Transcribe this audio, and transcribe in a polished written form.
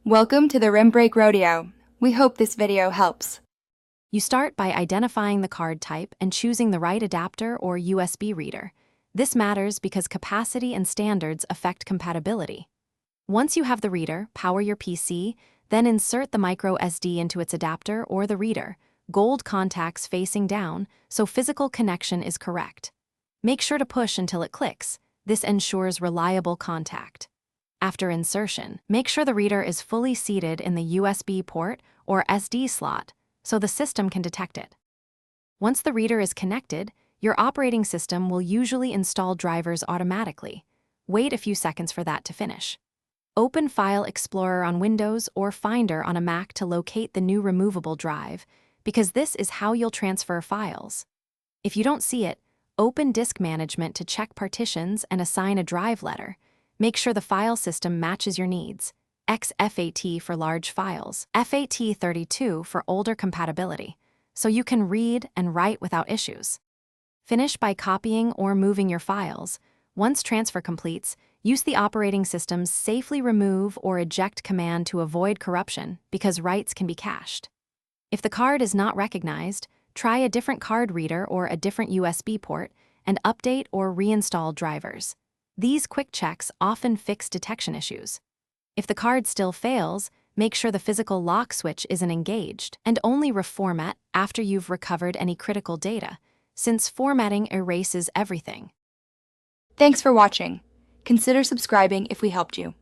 Welcome to the Rim Break Rodeo. We hope this video helps. You start by identifying the card type and choosing the right adapter or USB reader. This matters because capacity and standards affect compatibility. Once you have the reader, power your PC, then insert the micro SD into its adapter or the reader, gold contacts facing down, so physical connection is correct. Make sure to push until it clicks. This ensures reliable contact. After insertion, make sure the reader is fully seated in the USB port or SD slot so the system can detect it. Once the reader is connected, your operating system will usually install drivers automatically. Wait a few seconds for that to finish. Open File Explorer on Windows or Finder on a Mac to locate the new removable drive, because this is how you'll transfer files. If you don't see it, open Disk Management to check partitions and assign a drive letter. Make sure the file system matches your needs. XFAT for large files, FAT32 for older compatibility, so you can read and write without issues. Finish by copying or moving your files. Once transfer completes, use the operating system's safely remove or eject command to avoid corruption because writes can be cached. If the card is not recognized, try a different card reader or a different USB port and update or reinstall drivers. These quick checks often fix detection issues. If the card still fails, make sure the physical lock switch isn't engaged and only reformat after you've recovered any critical data, since formatting erases everything. Thanks for watching. Consider subscribing if we helped you.